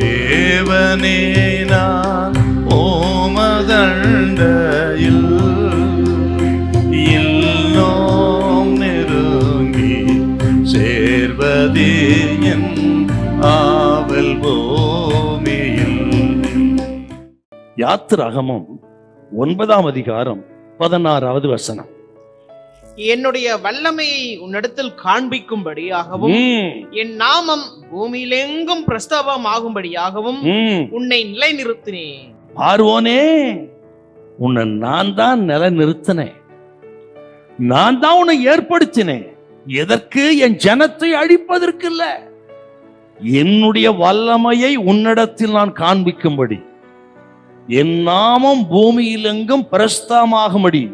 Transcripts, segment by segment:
தேவனே நான் ஓமதண்டையில் இன்னும் நெருங்கி சேர்வதே என் ஆவல் பூமியில். யாத்திராகமம் 9ஆம் அதிகாரம் 16வது வசனம். என்னுடைய வல்லமையை உன்னிடத்தில் காண்பிக்கும்படியாகவும் என் நாமம் பூமியிலெங்கும் பிரஸ்தாபம் ஆகும்படியாகவும் உன்னை நிலைநிறுத்தினேன். பார்வோனே, உன்னை நான் தான் நிலைநிறுத்தினேன், நான் தான் உன்னை ஏற்படுத்தினேன். எதற்கு? என் ஜனத்தை அழிப்பதற்கு இல்ல, என்னுடைய வல்லமையை உன்னிடத்தில் நான் காண்பிக்கும்படி, என் நாமம் பூமியிலெங்கும் பிரஸ்தாபமாகும்படி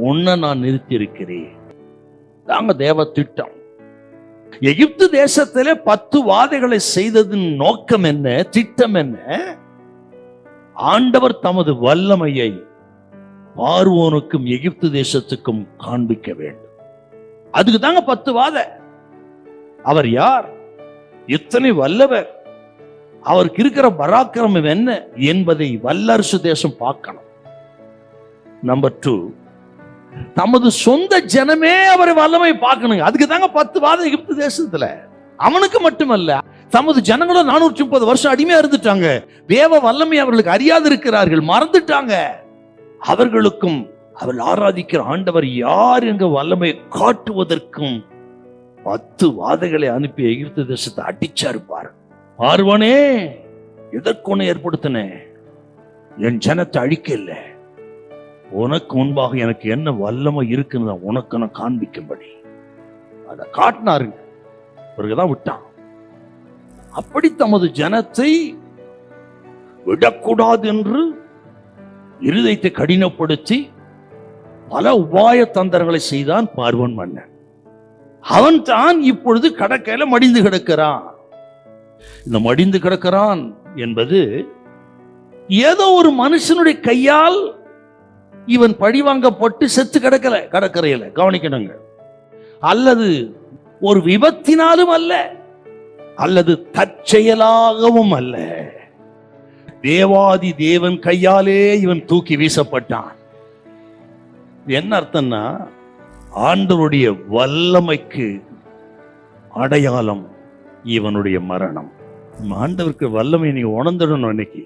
உன்னை நான் நிறுத்தியிருக்கிறேன். தாங்க தேவ திட்டம். எகிப்து தேசத்திலே 10 வாதைகளை செய்ததின் நோக்கம் என்ன, திட்டம் என்ன? ஆண்டவர் தமது வல்லமையை பார்வோனுக்கும் எகிப்து தேசத்துக்கும் காண்பிக்க வேண்டும். அதுக்கு தாங்க 10 வாதை. அவர் யார், எத்தனை வல்லவர், அவருக்கு இருக்கிற பராக்கிரமம் என்ன என்பதை வல்லரசு தேசம் பார்க்கணும். நம்பர் 2, தமது சொந்த ஜனமே அவரை வல்லமை பார்க்கணும். அதுக்கு தாங்க 10 வாதம் எகிப்து தேசத்துல. அவனுக்கு மட்டுமல்ல, தமது ஜனங்களும் 430 வருஷம் அடிமையா இருந்துட்டாங்க. தேவ வல்லமை அவர்களுக்கு அறியாது இருக்கிறார்கள், மறந்துட்டாங்க. அவர்களுக்கும் அவள் ஆராதிக்கிற ஆண்டவர் யார் என்ற வல்லமை காட்டுவதற்கும் 10 வாதைகளை அனுப்பி எகிப்து தேசத்தை அடிச்சாருப்பார். பார்வனே, எதற்கொன்னு ஏற்படுத்தினேன், என் ஜனத்தை அழிக்க இல்லை, உனக்கு முன்பாக எனக்கு என்ன வல்லமை இருக்குன்னு உனக்கு நான் காண்பிக்கும்படி அதை காட்டினாருங்க. பிறகுதான் விட்டான். அப்படி தமது ஜனத்தை விடக்கூடாது என்று இருதயத்தை கடினப்படுத்தி பல உபாய தந்திரங்களை செய்தான் பார்வோன் மன்னன். அவன் தான் இப்பொழுது கடற்கையில மடிந்து கிடக்கிறான். இந்த மடிந்து கிடக்கிறான் என்பது ஏதோ ஒரு மனுஷனுடைய கையால் இவன் பழிவாங்கப்பட்டு செத்து கிடக்கல கடற்கரையில, கவனிக்கணுங்க. அல்லது ஒரு விபத்தினாலும் அல்ல, அல்லது தற்செயலாகவும் அல்ல. தேவாதி தேவன் கையாலே இவன் தூக்கி வீசப்பட்டான். என்ன அர்த்தம்னா, ஆண்டவருடைய வல்லமைக்கு அடையாளம் இவனுடைய மரணம். ஆண்டவருக்கு வல்லமை நீங்க உணர்ந்துடணும். இன்னைக்கு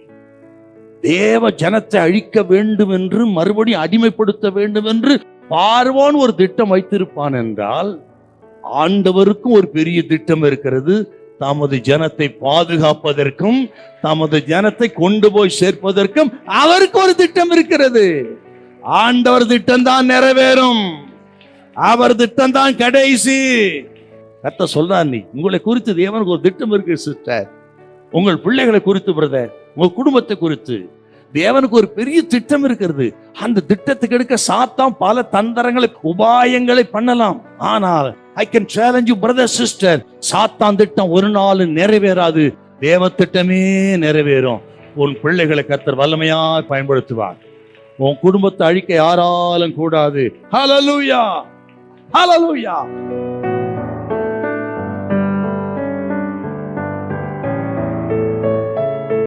தேவ ஜனத்தை அழிக்க வேண்டும் என்று, மறுபடியும் அடிமைப்படுத்த வேண்டும் என்று பார்வோன் ஒரு திட்டம் வைத்திருப்பான் என்றால், ஆண்டவருக்கும் ஒரு பெரிய திட்டம் இருக்கிறது. தமது ஜனத்தை பாதுகாப்பதற்கும் தமது ஜனத்தை கொண்டு போய் சேர்ப்பதற்கும் அவருக்கு ஒரு திட்டம் இருக்கிறது. ஆண்டவர் திட்டம் தான் நிறைவேறும், அவர் திட்டம் தான் கடைசி. கர்த்தர் சொல்றார், நீ உங்களை குறித்து தேவனுக்கு ஒரு திட்டம் இருக்கு சிஸ்டர். உங்கள் பிள்ளைகளை குறித்து பிரதர், உங்க குடும்பத்தை குறித்து தேவனுக்கு ஒரு பெரிய திட்டம் இருக்கிறது. அந்த திட்டத்துக்கு எடுக்க சாத்தான் பல தந்திரங்களை உபாயங்களை பண்ணலாம். ஆனால் I can challenge you brother sister, சாத்தான் திட்டம் ஒரு நாள் நிறைவேறாது, தேவ திட்டமே நிறைவேறும். உன் பிள்ளைகளை கர்த்தர் வல்லமையா பயன்படுத்துவார். உன் குடும்பத்தை அழிக்க யாராலும் கூடாது. ஹல்லேலூயா, ஹல்லேலூயா.